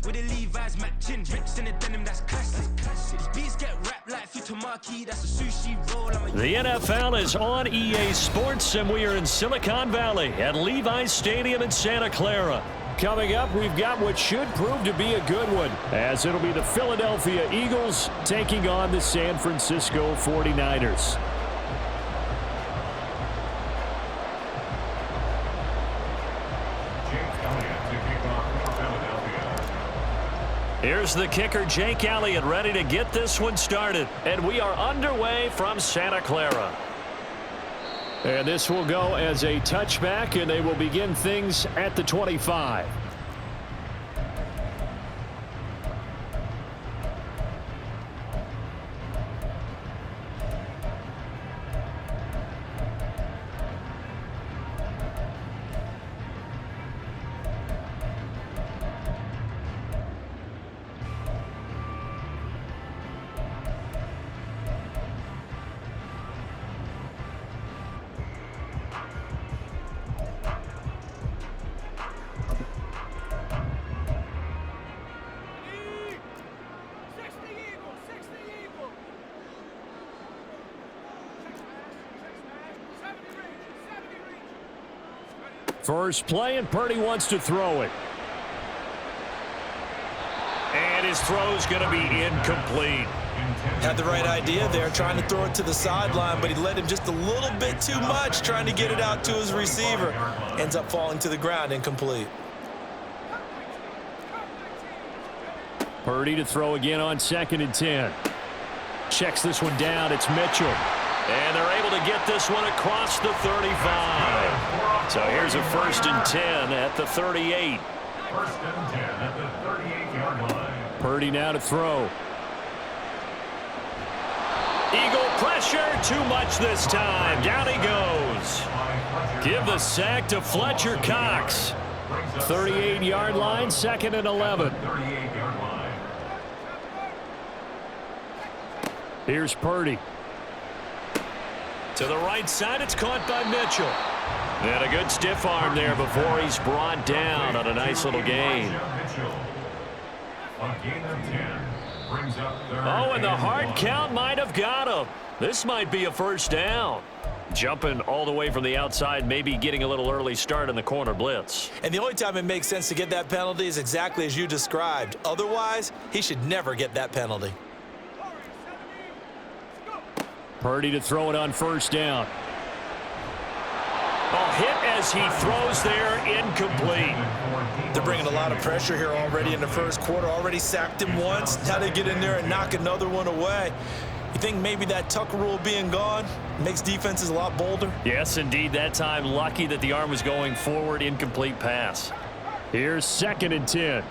with the Levi's matching. Rips in the denim, that's classic. These beats get wrapped like futamaki, that's a sushi roll. The NFL is on EA Sports, and we are in Silicon Valley at Levi's Stadium in Santa Clara. Coming up, we've got what should prove to be a good one, as it'll be the Philadelphia Eagles taking on the San Francisco 49ers. Here's the kicker, Jake Elliott, ready to get this one started. And we are underway from Santa Clara. And this will go as a touchback, and they will begin things at the 25. First play, and Purdy wants to throw it. And his throw's going to be incomplete. Had the right idea there, trying to throw it to the sideline, but he led him just a little bit too much, trying to get it out to his receiver. Ends up falling to the ground, incomplete. Purdy to throw again on 2nd and 10. Checks this one down. It's Mitchell. And they're able to get this one across the 35. So here's a 1st and 10 at the 38. 1st and 10 at the 38-yard line. Purdy now to throw. Eagle pressure, too much this time. Down he goes. Give the sack to Fletcher Cox. 38-yard line, 2nd and 11. 38-yard line. Here's Purdy. To the right side, it's caught by Mitchell. And a good stiff arm there before he's brought down on a nice little gain. Oh, and the hard count might have got him. This might be a 1st down. Jumping all the way from the outside, maybe getting a little early start in the corner blitz. And the only time it makes sense to get that penalty is exactly as you described. Otherwise, he should never get that penalty. Purdy to throw it on 1st down. Oh, hit as he throws there, incomplete. They're bringing a lot of pressure here already in the 1st quarter. Already sacked him once. Now they get in there and knock another one away. You think maybe that tuck rule being gone makes defenses a lot bolder? Yes, indeed. That time, lucky that the arm was going forward, incomplete pass. Here's 2nd and 10.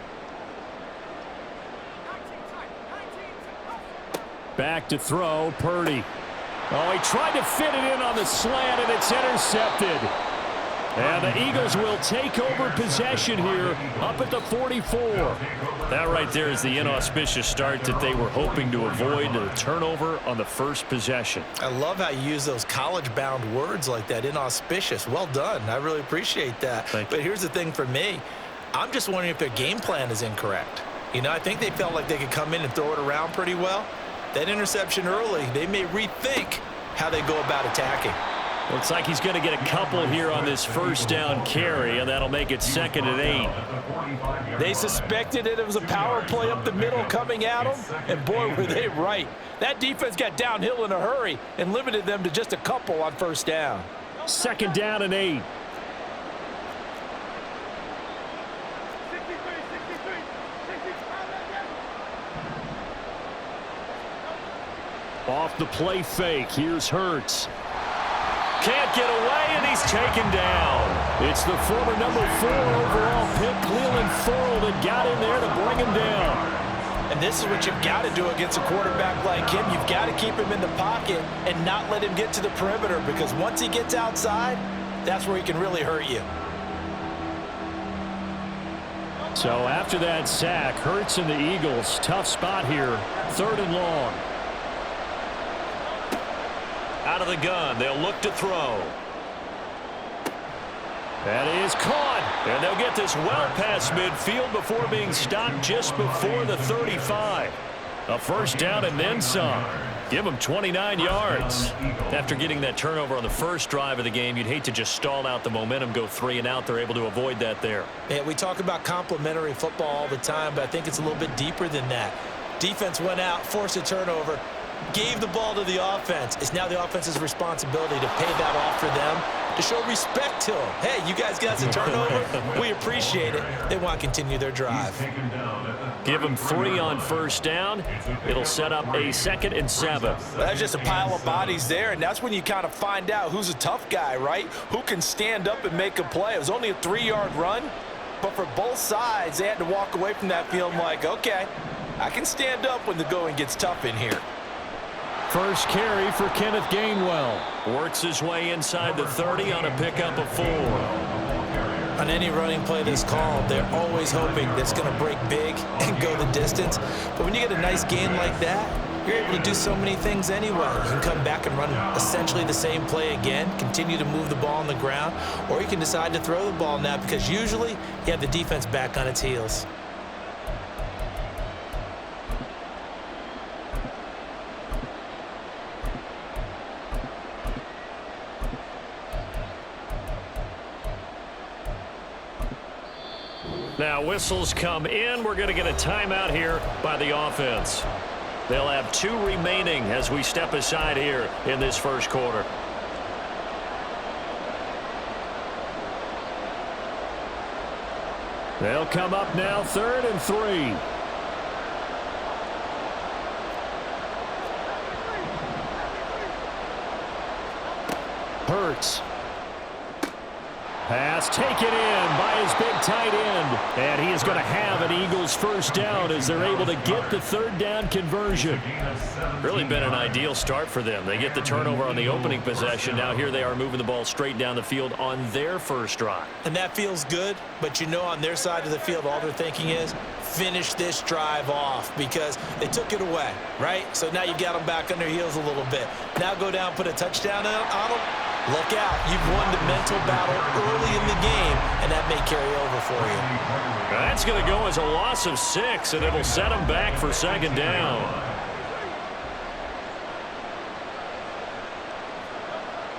Back to throw, Purdy. Oh, he tried to fit it in on the slant, and it's intercepted. And the Eagles will take over possession here up at the 44. That right there is the inauspicious start that they were hoping to avoid, the turnover on the 1st possession. I love how you use those college-bound words like that, inauspicious. Well done. I really appreciate that. But here's the thing for me. I'm just wondering if their game plan is incorrect. You know, I think they felt like they could come in and throw it around pretty well. That interception early, they may rethink how they go about attacking. Looks like he's going to get a couple here on this 1st down carry, and that'll make it 2nd and 8. They suspected it was a power play up the middle coming at them, and boy, were they right. That defense got downhill in a hurry and limited them to just a couple on 1st down. 2nd down and 8. Off the play fake, here's Hurts. Can't get away, and he's taken down. It's the former number 4 overall pick, Cleveland Thorne, that got in there to bring him down. And this is what you've got to do against a quarterback like him. You've got to keep him in the pocket and not let him get to the perimeter, because once he gets outside, that's where he can really hurt you. So after that sack, Hurts and the Eagles, tough spot here, 3rd and long. Out of the gun, they'll look to throw. That is caught. And they'll get this well past midfield before being stopped just before the 35. A first down and then some. Give them 29 yards. After getting that turnover on the first drive of the game, you'd hate to just stall out the momentum, go 3 and out. They're able to avoid that there. Yeah, we talk about complementary football all the time, but I think it's a little bit deeper than that. Defense went out, forced a turnover, gave the ball to the offense. It's now the offense's responsibility to pay that off for them, to show respect to them. Hey, you guys got the turnover. We appreciate it. They want to continue their drive. Give them 3 on first down. It'll set up a 2nd and 7. That's just a pile of bodies there, and that's when you kind of find out who's a tough guy, right? Who can stand up and make a play. It was only a 3-yard run, but for both sides, they had to walk away from that feeling like, okay, I can stand up when the going gets tough in here. First carry for Kenneth Gainwell. Works his way inside the 30 on a pickup of 4. On any running play that's called, they're always hoping that it's going to break big and go the distance. But when you get a nice gain like that, you're able to do so many things anyway. You can come back and run essentially the same play again, continue to move the ball on the ground, or you can decide to throw the ball now because usually you have the defense back on its heels. Now whistles come in. We're going to get a timeout here by the offense. They'll have 2 remaining as we step aside here in this first quarter. They'll come up now 3rd and 3. Hurts. Pass taken in by his big tight end. And he is going to have an Eagles first down as they're able to get the 3rd down conversion. Really been an ideal start for them. They get the turnover on the opening possession. Now here they are moving the ball straight down the field on their first drive. And that feels good, but you know on their side of the field all they're thinking is finish this drive off because they took it away, right? So now you got them back on their heels a little bit. Now go down, put a touchdown on them. Look out. You've won the mental battle early in the game, and that may carry over for you. That's going to go as a loss of 6, and it'll set them back for 2nd down.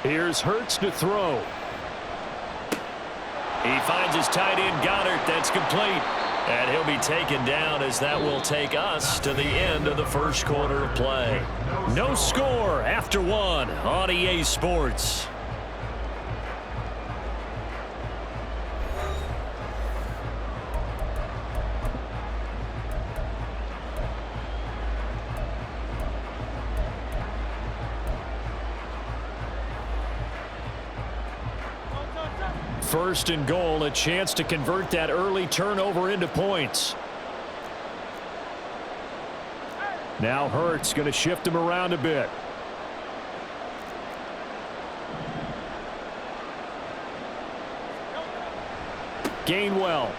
Here's Hurts to throw. He finds his tight end, Goddard. That's complete. And he'll be taken down as that will take us to the end of the first quarter of play. No score after 1 on EA Sports. First and goal, a chance to convert that early turnover into points. Now Hurts going to shift him around a bit. Gainwell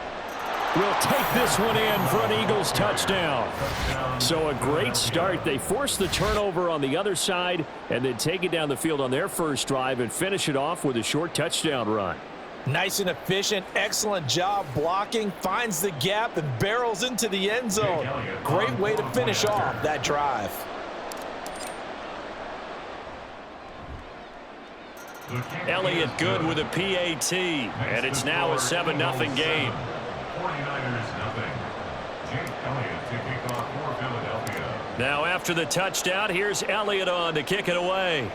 will take this one in for an Eagles touchdown. So a great start. They force the turnover on the other side and then take it down the field on their first drive and finish it off with a short touchdown run. Nice and efficient, excellent job blocking, finds the gap and barrels into the end zone. Great way to finish off that drive. Elliott good with a PAT, and it's now a 7-0 game. 49ers nothing. Jake Elliott to kick off for Philadelphia. Now after the touchdown, here's Elliott on to kick it away.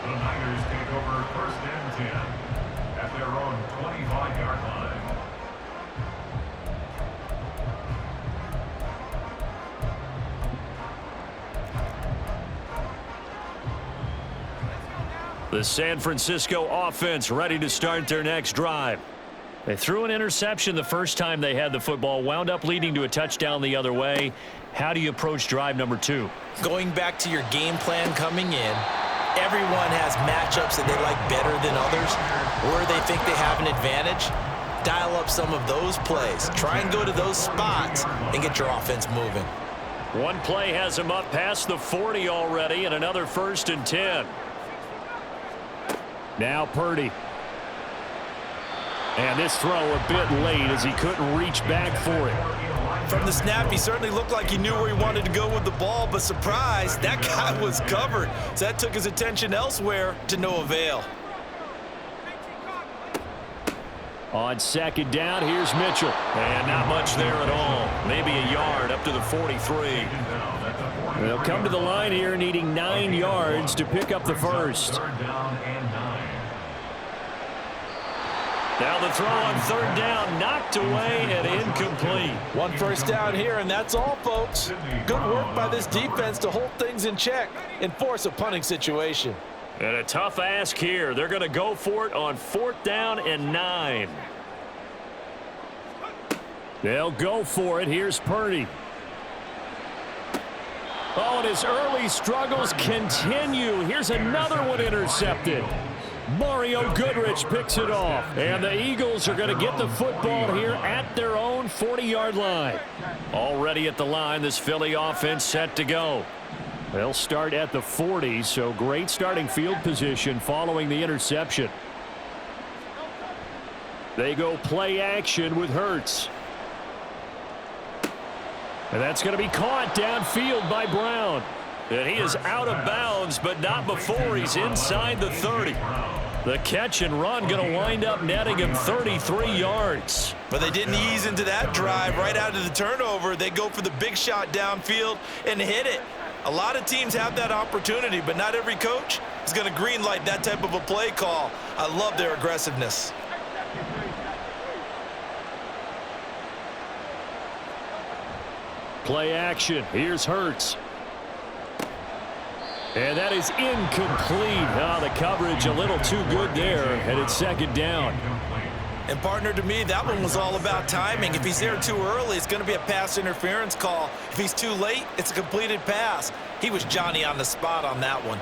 The Niners take over 1st and 10 at their own 25-yard line. The San Francisco offense ready to start their next drive. They threw an interception the first time they had the football, wound up leading to a touchdown the other way. How do you approach drive number 2? Going back to your game plan coming in, everyone has matchups that they like better than others, or they think they have an advantage. Dial up some of those plays. Try and go to those spots and get your offense moving. One play has him up past the 40 already, and another 1st and 10. Now Purdy. And this throw a bit late as he couldn't reach back for it. From the snap, he certainly looked like he knew where he wanted to go with the ball, but surprise, that guy was covered. So that took his attention elsewhere to no avail. On second down, here's Mitchell. And not much there at all. Maybe a yard up to the 43. They'll come to the line here needing 9 yards to pick up the first. Now the throw on third down, knocked away and incomplete. One first down here, and that's all, folks. Good work by this defense to hold things in check and force a punting situation. And a tough ask here. They're going to go for it on 4th down and 9. They'll go for it. Here's Purdy. Oh, and his early struggles continue. Here's another one intercepted. Mario Goodrich picks it off. And the Eagles are going to get the football here at their own 40-yard line. Already at the line, this Philly offense set to go. They'll start at the 40, so great starting field position following the interception. They go play action with Hurts. And that's going to be caught downfield by Brown. And he is out of bounds, but not before he's inside the 30. The catch and run going to wind up netting him 33 yards. But they didn't ease into that drive right out of the turnover. They go for the big shot downfield and hit it. A lot of teams have that opportunity, but not every coach is going to greenlight that type of a play call. I love their aggressiveness. Play action. Here's Hurts. And that is incomplete. Oh, the coverage a little too good there, and it's second down. And partner, to me, that one was all about timing. If he's there too early, it's going to be a pass interference call. If he's too late, it's a completed pass. He was Johnny on the spot on that one.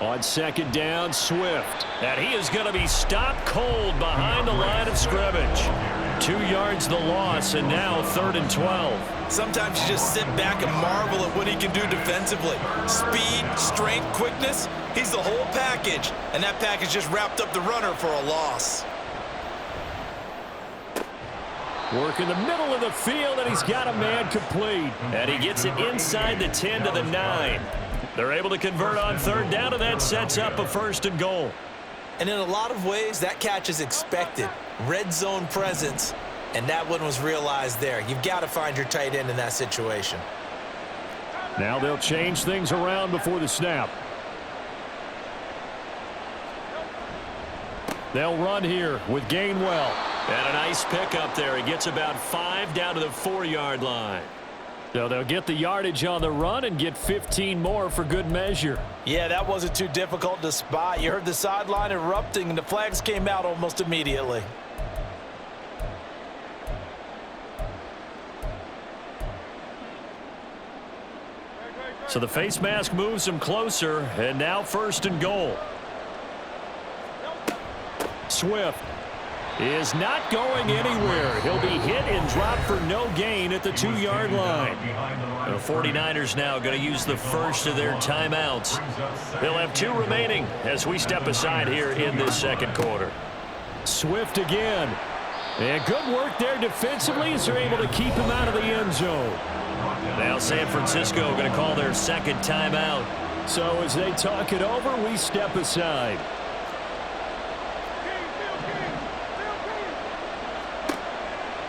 On second down, Swift. And he is going to be stopped cold behind the line of scrimmage. 2 yards the loss, and now 3rd and 12. Sometimes you just sit back and marvel at what he can do defensively. Speed, strength, quickness, he's the whole package. And that package just wrapped up the runner for a loss. Work in the middle of the field, and he's got a man complete. And he gets it inside the 10 to the 9. They're able to convert on 3rd down, and that sets up a 1st and goal. And in a lot of ways, that catch is expected. Red zone presence, and that one was realized there. You've got to find your tight end in that situation. Now they'll change things around before the snap. They'll run here with Gainwell. And a nice pickup there. He gets about 5 down to the 4-yard line. So they'll get the yardage on the run and get 15 more for good measure. Yeah, that wasn't too difficult to spot. You heard the sideline erupting, and the flags came out almost immediately. So the face mask moves him closer, and now 1st and goal. Swift is not going anywhere. He'll be hit and dropped for no gain at the 2-yard line. The 49ers now going to use the first of their timeouts. They'll have 2 remaining as we step aside here in this 2nd quarter. Swift again. And good work there defensively as they're able to keep him out of the end zone. Now San Francisco going to call their 2nd timeout. So as they talk it over, we step aside.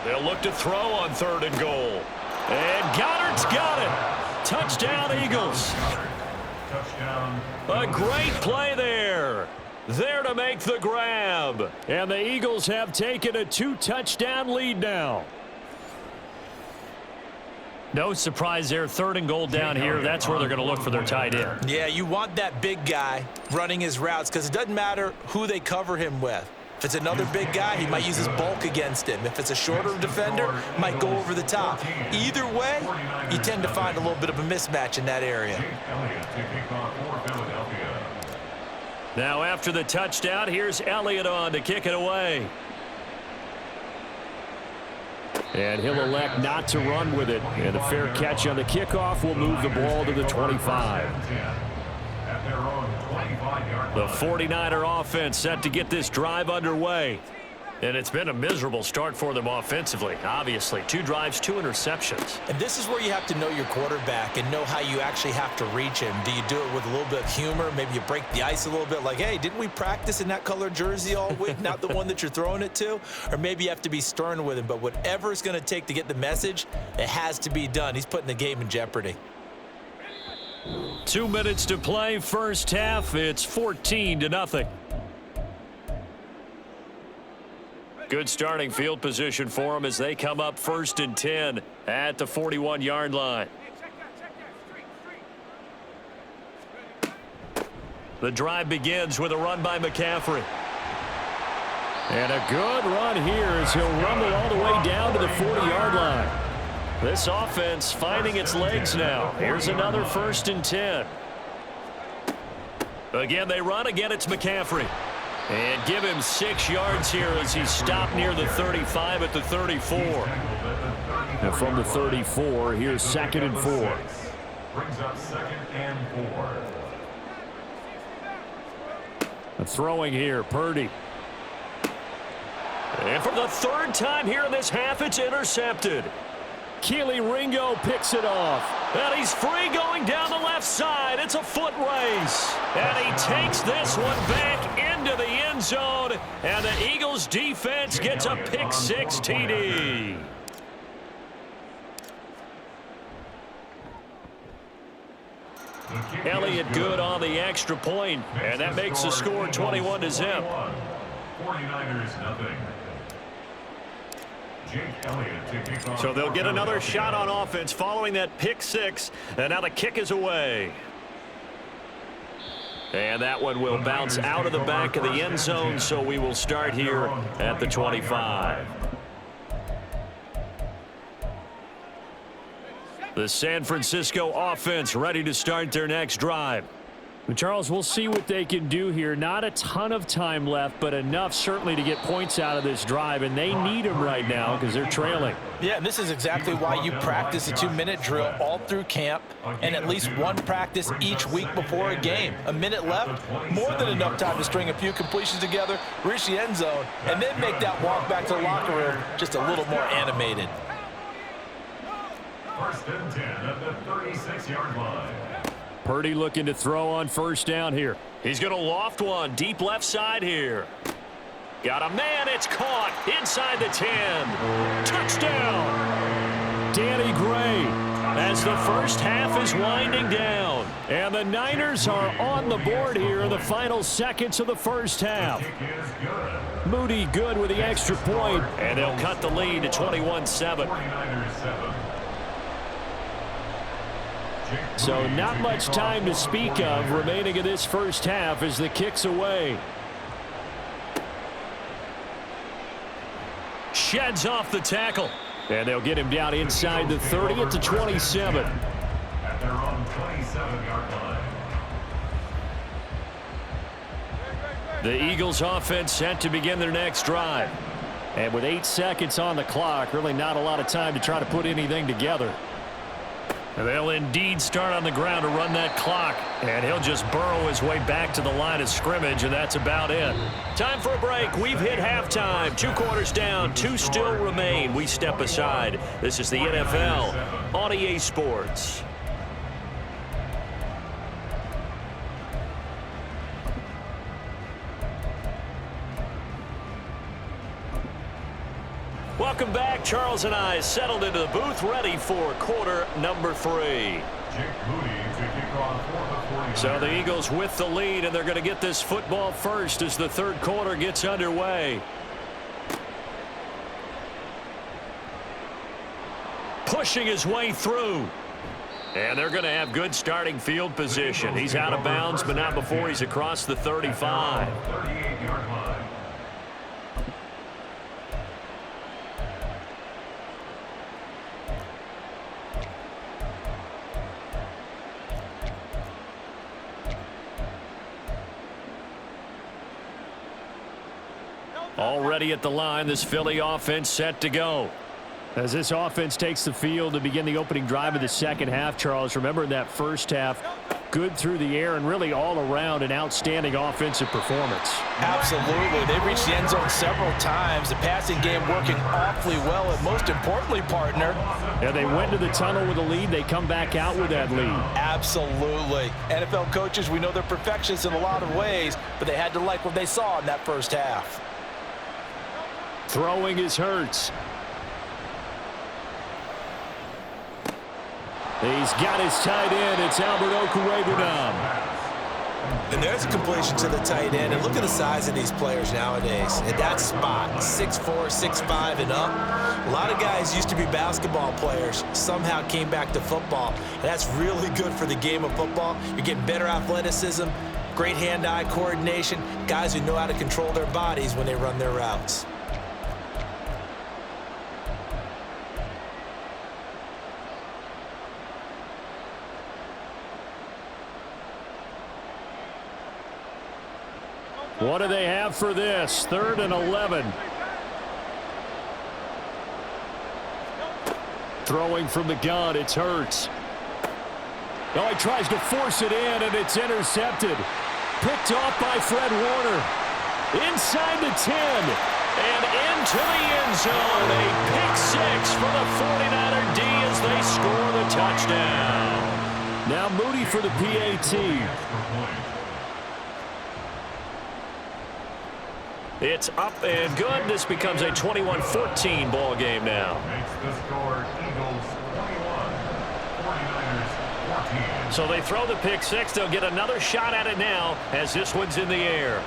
They'll look to throw on 3rd and goal. And Goddard's got it. Touchdown, Eagles. A great play there. There to make the grab. And the Eagles have taken a 2-touchdown lead now. No surprise there. 3rd and goal down here. That's where they're going to look for their tight end. Yeah, you want that big guy running his routes because it doesn't matter who they cover him with. If it's another big guy, he might use his bulk against him. If it's a shorter defender, he might go over the top. Either way, you tend to find a little bit of a mismatch in that area. Now after the touchdown, here's Elliott on to kick it away. And he'll elect not to run with it. And a fair catch on the kickoff will move the ball to the 25. at their own 25-yard line. The 49er offense set to get this drive underway. And it's been a miserable start for them offensively. Obviously, 2 drives, 2 interceptions. And this is where you have to know your quarterback and know how you actually have to reach him. Do you do it with a little bit of humor? Maybe you break the ice a little bit like, hey, didn't we practice in that color jersey all week? Not the one that you're throwing it to? Or maybe you have to be stern with him. But whatever it's going to take to get the message, it has to be done. He's putting the game in jeopardy. 2 minutes to play, first half. It's 14-0. Good starting field position for them as they come up 1st and 10 at the 41-yard line. The drive begins with a run by McCaffrey. And a good run here as he'll rumble all the way down to the 40-yard line. This offense finding its legs now. Here's another 1st and 10. Again, they run. Again, it's McCaffrey. And give him 6 yards here as he's stopped near the 35 at the 34. And from the 34, here's 2nd and 4. Brings up 2nd and 4. And throwing here, Purdy. And for the 3rd time here in this half, it's intercepted. Keely Ringo picks it off. And he's free going down the left side. It's a foot race. And he takes this one back into the end zone. And the Eagles defense gets a pick-6 TD. Elliott good on the extra point, and that makes the score 21-0. 49ers nothing. So they'll get another shot on offense following that pick-6, and now the kick is away. And that one will bounce out of the back of the end zone, so we will start here at the 25. The San Francisco offense ready to start their next drive. And Charles, we'll see what they can do here. Not a ton of time left, but enough certainly to get points out of this drive, and they need them right now because they're trailing. Yeah, and this is exactly why you practice a 2-minute drill all through camp and at least one practice each week before a game. A minute left, more than enough time to string a few completions together, reach the end zone, and then make that walk back to the locker room just a little more animated. 1st and 10 at the 36-yard line. Purdy looking to throw on 1st down here. He's going to loft one deep left side here. Got a man. It's caught inside the 10. Touchdown. Danny Gray as the first half is winding down. And the Niners are on the board here in the final seconds of the first half. Moody good with the extra point. And they'll cut the lead to 21-7. 49ers 7. So not much time to speak of remaining in this first half as the kick's away. Sheds off the tackle. And they'll get him down inside the 30 at the 27. At their own 27-yard line. The Eagles offense set to begin their next drive. And with 8 seconds on the clock, really not a lot of time to try to put anything together. And they'll indeed start on the ground to run that clock. And he'll just burrow his way back to the line of scrimmage, and that's about it. Time for a break. We've hit halftime. 2 quarters down, 2 still remain. We step aside. This is the NFL on EA Sports. Welcome back. Charles and I settled into the booth, ready for quarter number 3. So the Eagles with the lead, and they're going to get this football first as the 3rd quarter gets underway. Pushing his way through. And they're going to have good starting field position. He's out of bounds, but not before he's across the 35. 38-yard line. Already at the line, this Philly offense set to go. As this offense takes the field to begin the opening drive of the second half, Charles, remember in that first half, good through the air and really all around an outstanding offensive performance. Absolutely. They reached the end zone several times. The passing game working awfully well, and most importantly, partner. Yeah, they went to the tunnel with a lead. They come back out with that lead. Absolutely. NFL coaches, we know they're perfectionists in a lot of ways, but they had to like what they saw in that first half. Throwing is Hurts. He's got his tight end. It's Albert Okwuegbunam. And there's a completion to the tight end. And look at the size of these players nowadays. At that spot, 6'4", 6'5", and up. A lot of guys used to be basketball players, somehow came back to football. And that's really good for the game of football. You're getting better athleticism, great hand-eye coordination, guys who know how to control their bodies when they run their routes. What do they have for this? 3rd and 11. Throwing from the gun, it's Hurts. Oh, he tries to force it in, and it's intercepted. Picked off by Fred Warner. Inside the 10. And into the end zone. A pick six for the 49er D as they score the touchdown. Now Moody for the PAT. It's up and good. This becomes a 21-14 ball game now. Makes the score Eagles 21, 49ers 14. So they throw the pick six. They'll get another shot at it now as this one's in the air.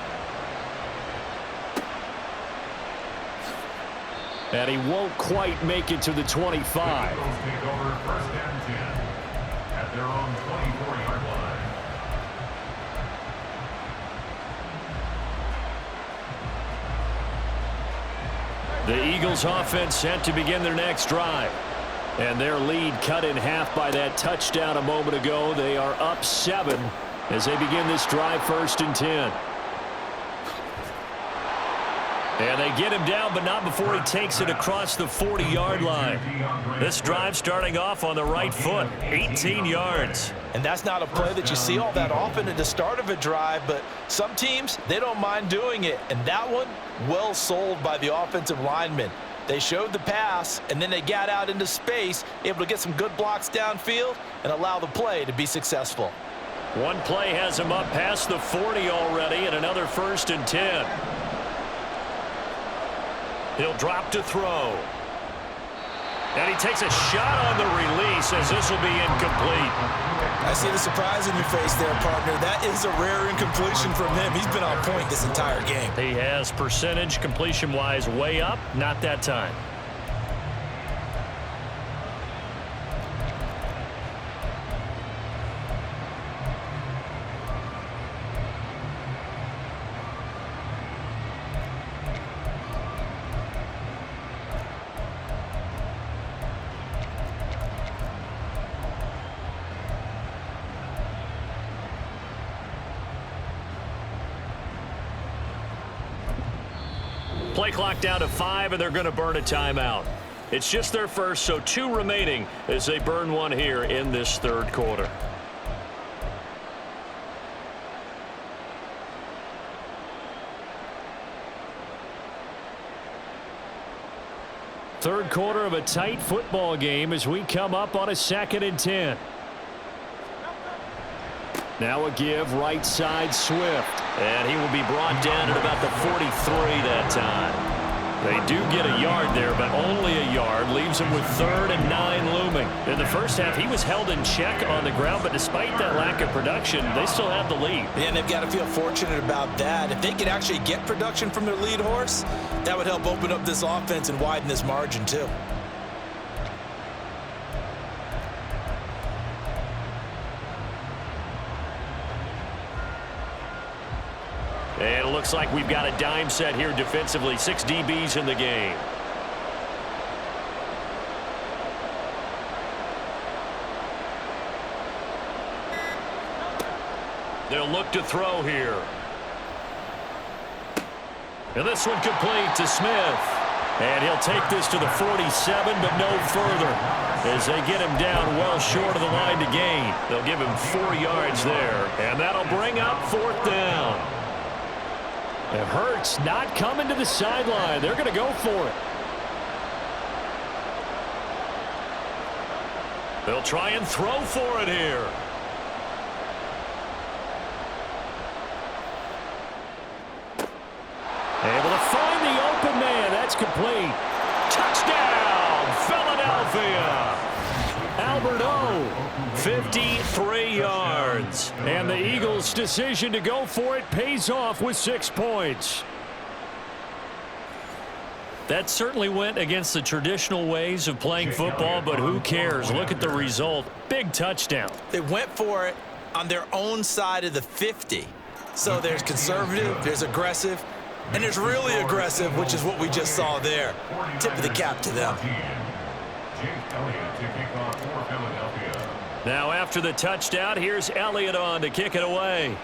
And he won't quite make it to the 25. The Eagles take over 1st and 10 at their own 24-yard line. The Eagles offense set to begin their next drive. And their lead cut in half by that touchdown a moment ago. They are up 7 as they begin this drive 1st and 10. And they get him down, but not before he takes it across the 40-yard line. This drive starting off on the right foot, 18 yards. And that's not a play that you see all that often at the start of a drive, but some teams, they don't mind doing it. And that one, well sold by the offensive linemen. They showed the pass, and then they got out into space, able to get some good blocks downfield and allow the play to be successful. One play has him up past the 40 already, and another 1st and 10. He'll drop to throw. And he takes a shot on the release as this will be incomplete. I see the surprise in your face there, partner. That is a rare incompletion from him. He's been on point this entire game. He has percentage completion-wise way up, not that time. Play clock down to 5, and they're going to burn a timeout. It's just their first, so 2 remaining as they burn one here in this 3rd quarter. Third quarter of a tight football game as we come up on a 2nd and 10. Now a give right side Swift. And he will be brought down at about the 43 that time. They do get a yard there, but only a yard. Leaves him with 3rd and 9 looming. In the first half, he was held in check on the ground, but despite that lack of production, they still have the lead. Yeah, and they've got to feel fortunate about that. If they could actually get production from their lead horse, that would help open up this offense and widen this margin too. And it looks like we've got a dime set here defensively. 6 DBs in the game. They'll look to throw here. And this one complete to Smith. And he'll take this to the 47, but no further, as they get him down well short of the line to gain. They'll give him 4 yards there, and that'll bring up 4th down. It hurts not coming to the sideline. They're going to go for it. They'll try and throw for it here. Able to find the open man. That's complete. Touchdown, Philadelphia. Albert O, 53 yards. And the Eagles' decision to go for it pays off with 6 points. That certainly went against the traditional ways of playing football, but who cares? Look at the result. Big touchdown. They went for it on their own side of the 50. So there's conservative, there's aggressive, and there's really aggressive, which is what we just saw there. Tip of the cap to them. Now after the touchdown, here's Elliott on to kick it away.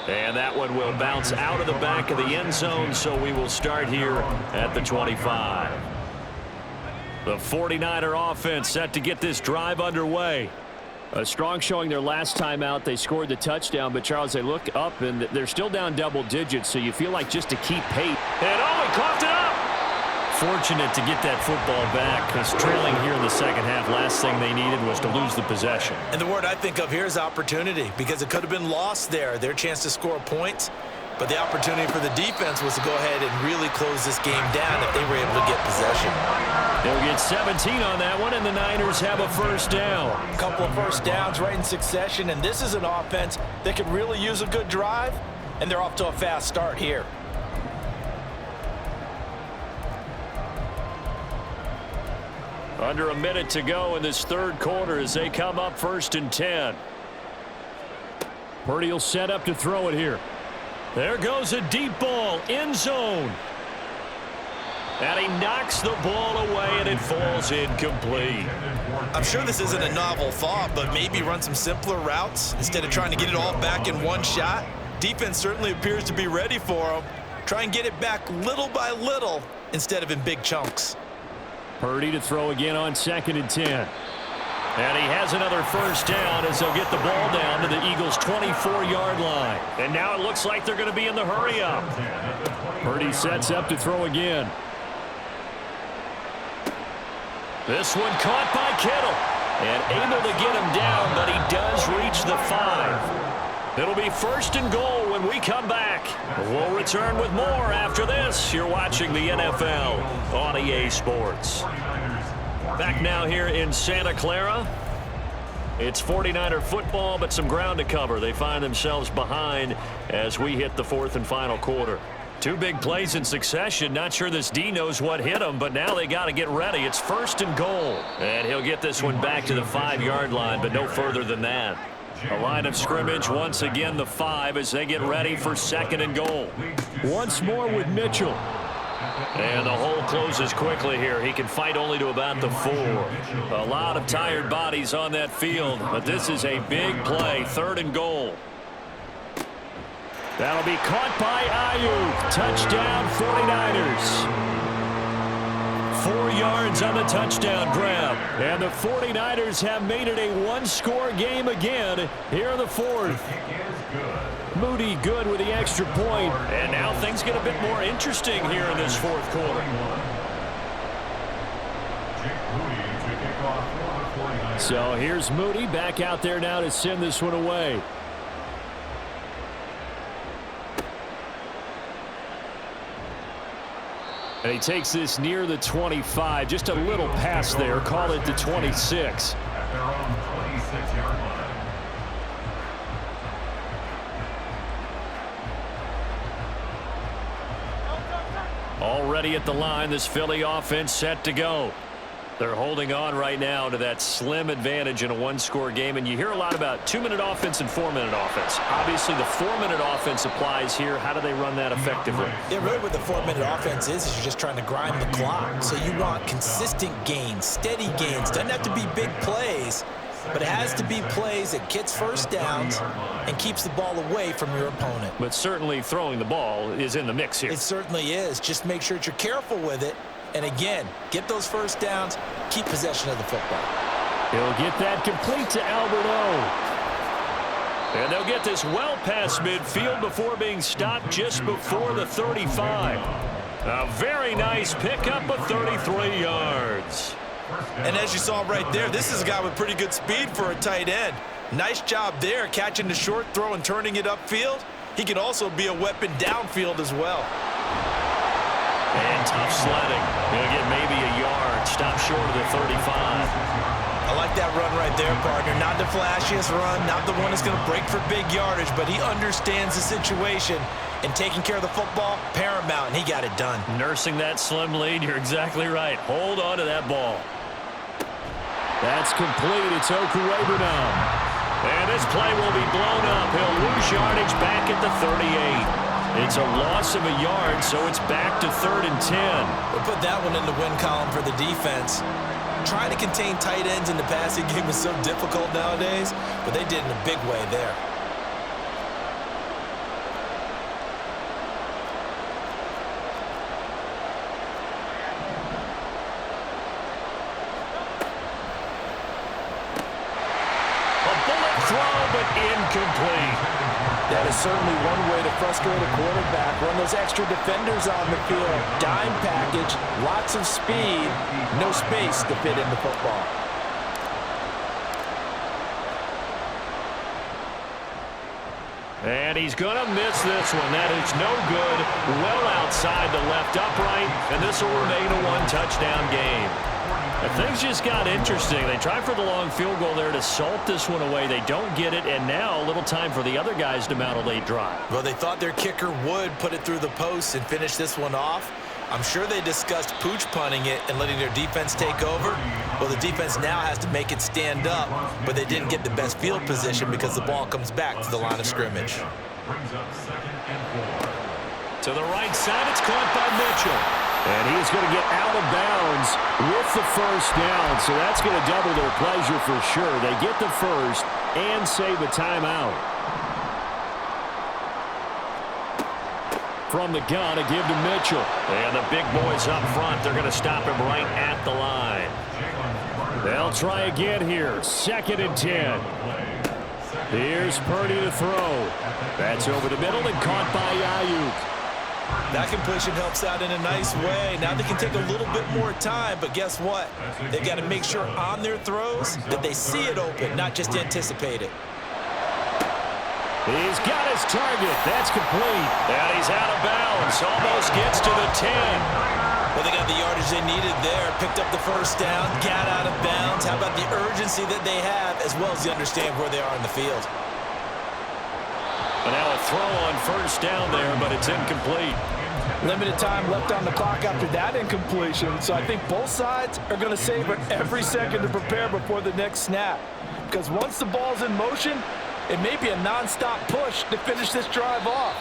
And that one will bounce out of the back of the end zone, so we will start here at the 25. The 49er offense set to get this drive underway. A strong showing their last time out. They scored the touchdown, but, Charles, they look up, and they're still down double digits, so you feel like just to keep pace. And, oh, he coughed it up! Fortunate to get that football back, because trailing here in the second half, last thing they needed was to lose the possession. And the word I think of here is opportunity, because it could have been lost there, their chance to score points. But the opportunity for the defense was to go ahead and really close this game down if they were able to get possession. They'll get 17 on that one, and the Niners have a first down. A couple of first downs right in succession, and this is an offense that could really use a good drive, and they're off to a fast start here. Under a minute to go in this third quarter as they come up 1st and 10. Purdy will set up to throw it here. There goes a deep ball, end zone. And he knocks the ball away, and it falls incomplete. I'm sure this isn't a novel thought, but maybe run some simpler routes instead of trying to get it all back in one shot. Defense certainly appears to be ready for him. Try and get it back little by little instead of in big chunks. Purdy to throw again on 2nd and 10. And he has another first down as they'll get the ball down to the Eagles' 24-yard line. And now it looks like they're going to be in the hurry-up. Purdy sets up to throw again. This one caught by Kittle. And able to get him down, but he does reach the 5. It'll be 1st and goal when we come back. We'll return with more after this. You're watching the NFL on EA Sports. Back now here in Santa Clara. It's 49er football, but some ground to cover. They find themselves behind as we hit the 4th and final quarter. 2 big plays in succession. Not sure this D knows what hit him, but now they got to get ready. It's 1st and goal. And he'll get this one back to the 5-yard line, but no further than that. A line of scrimmage, once again the 5 as they get ready for 2nd and goal. Once more with Mitchell. And the hole closes quickly here. He can fight only to about the 4. A lot of tired bodies on that field, but this is a big play. 3rd and goal. That'll be caught by Ayuk. Touchdown 49ers. 4 yards on the touchdown grab. And the 49ers have made it a one-score game again here in the 4th. Moody good with the extra point. And now things get a bit more interesting here in this 4th quarter. So here's Moody back out there now to send this one away. And he takes this near the 25. Just a little pass there. Call it the 26. At their own 26-yard line. Already at the line, this Philly offense set to go. They're holding on right now to that slim advantage in a one-score game. And you hear a lot about 2-minute offense and 4-minute offense. Obviously, the 4-minute offense applies here. How do they run that effectively? Yeah, really what the 4-minute offense is you're just trying to grind the clock. So you want consistent gains, steady gains. Doesn't have to be big plays, but it has to be plays that gets first downs and keeps the ball away from your opponent. But certainly throwing the ball is in the mix here. It certainly is. Just make sure that you're careful with it. And again, get those first downs, keep possession of the football. He'll get that complete to Albert O. And they'll get this well past midfield before being stopped just before the 35. A very nice pickup of 33 yards. And as you saw right there, this is a guy with pretty good speed for a tight end. Nice job there, catching the short throw and turning it upfield. He can also be a weapon downfield as well. And tough sledding. He'll get maybe a yard. Stop short of the 35. I like that run right there, partner. Not the flashiest run, not the one that's going to break for big yardage, but he understands the situation, and taking care of the football, paramount, and he got it done. Nursing that slim lead, you're exactly right. Hold on to that ball. That's complete. It's Okuwebe now. And this play will be blown up. He'll lose yardage back at the 38. It's a loss of a yard, so it's back to 3rd and 10. We'll put that one in the win column for the defense. Trying to contain tight ends in the passing game is so difficult nowadays, but they did in a big way there. A bullet throw, but incomplete. That is certainly one way to frustrate a quarterback. Run those extra defenders on the field. Dime package, lots of speed, no space to fit in the football. And he's going to miss this one. That is no good. Well outside the left upright, and this will remain a one-touchdown game. And things just got interesting. They tried for the long field goal there to salt this one away. They don't get it, and now a little time for the other guys to mount a late drive. Well, they thought their kicker would put it through the post and finish this one off. I'm sure they discussed pooch punting it and letting their defense take over. Well, the defense now has to make it stand up, but they didn't get the best field position because the ball comes back to the line of scrimmage. To the right side, it's caught by Mitchell. And he's going to get out of bounds with the first down, so that's going to double their pleasure for sure. They get the first and save a timeout. From the gun, a give to Mitchell. And the big boys up front, they're going to stop him right at the line. They'll try again here. 2nd and 10. Here's Purdy to throw. That's over the middle and caught by Ayuk. That completion helps out in a nice way. Now they can take a little bit more time, but guess what? They've got to make sure on their throws that they see it open, not just anticipate it. He's got his target. That's complete. And he's out of bounds. Almost gets to the 10. Well, they got the yardage they needed there. Picked up the first down, got out of bounds. How about the urgency that they have, as well as they understand where they are in the field? And now a throw on first down there, but it's incomplete. Limited time left on the clock after that incompletion, so I think both sides are going to savor every second to prepare before the next snap. Because once the ball's in motion, it may be a non-stop push to finish this drive off.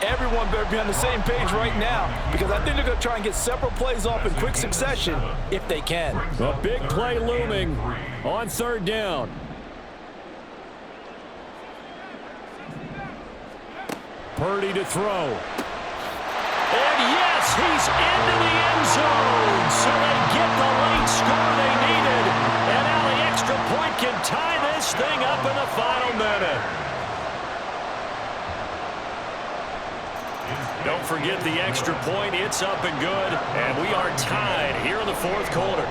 Everyone better be on the same page right now, because I think they're going to try and get several plays off in quick succession if they can. A big play looming on 3rd down. Purdy to throw. And yes, he's into the end zone. So they get the late score they needed. And now the extra point can tie this thing up in the final minute. Don't forget the extra point. It's up and good. And we are tied here in the 4th quarter.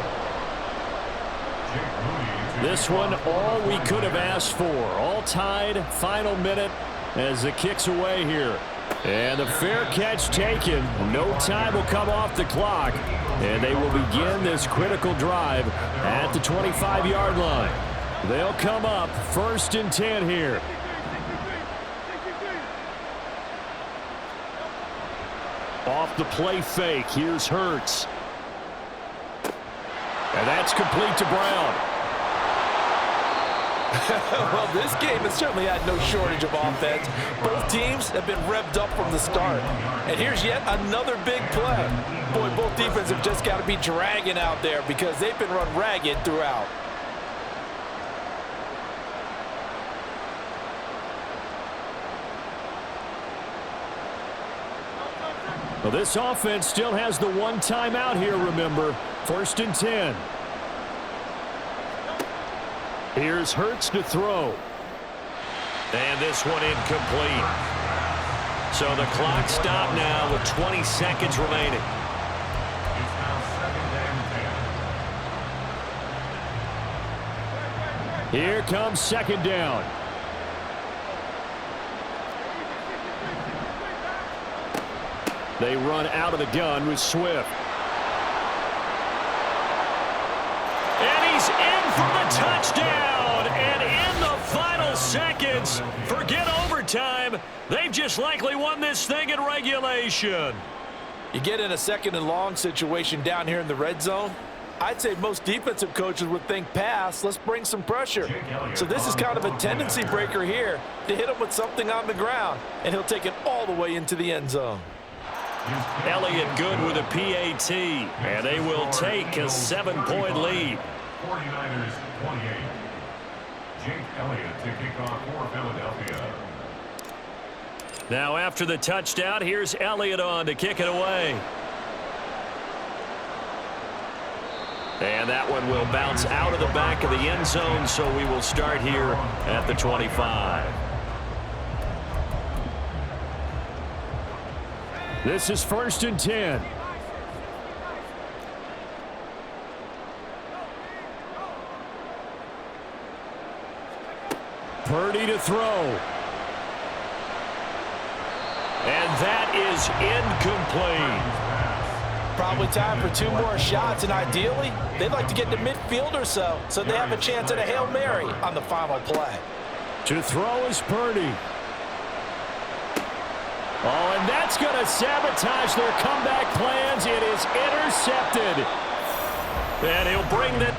This one, all we could have asked for. All tied, final minute as the kick's away here. And the fair catch taken. No time will come off the clock. And they will begin this critical drive at the 25-yard line. They'll come up 1st and 10 here. Off the play fake. Here's Hurts. And that's complete to Brown. Well, this game has certainly had no shortage of offense. Both teams have been revved up from the start. And here's yet another big play. Boy, both defenses have just got to be dragging out there because they've been run ragged throughout. Well, this offense still has the one timeout here, remember. 1st and 10. Here's Hurts to throw. And this one incomplete. So the clock stopped now with 20 seconds remaining. It's now 2nd and 10. Here comes 2nd down. They run out of the gun with Swift. And he's in for the touchdown. And in the final seconds, forget overtime. They've just likely won this thing in regulation. You get in a 2nd and long situation down here in the red zone, I'd say most defensive coaches would think pass, let's bring some pressure. So this is kind of a tendency breaker here to hit him with something on the ground, and he'll take it all the way into the end zone. Elliott good with a PAT, and they will take a 7-point lead. 49ers 28. Jake Elliott to kick off for Philadelphia. Now after the touchdown, here's Elliott on to kick it away. And that one will bounce out of the back of the end zone, so we will start here at the 25. This is 1st and 10. Purdy to throw. And that is incomplete. Probably time for 2 more shots, and ideally, they'd like to get to midfield or so they have a chance at a Hail Mary on the final play. To throw is Purdy. Oh, and that's going to sabotage their comeback plans. It is intercepted. And he'll bring that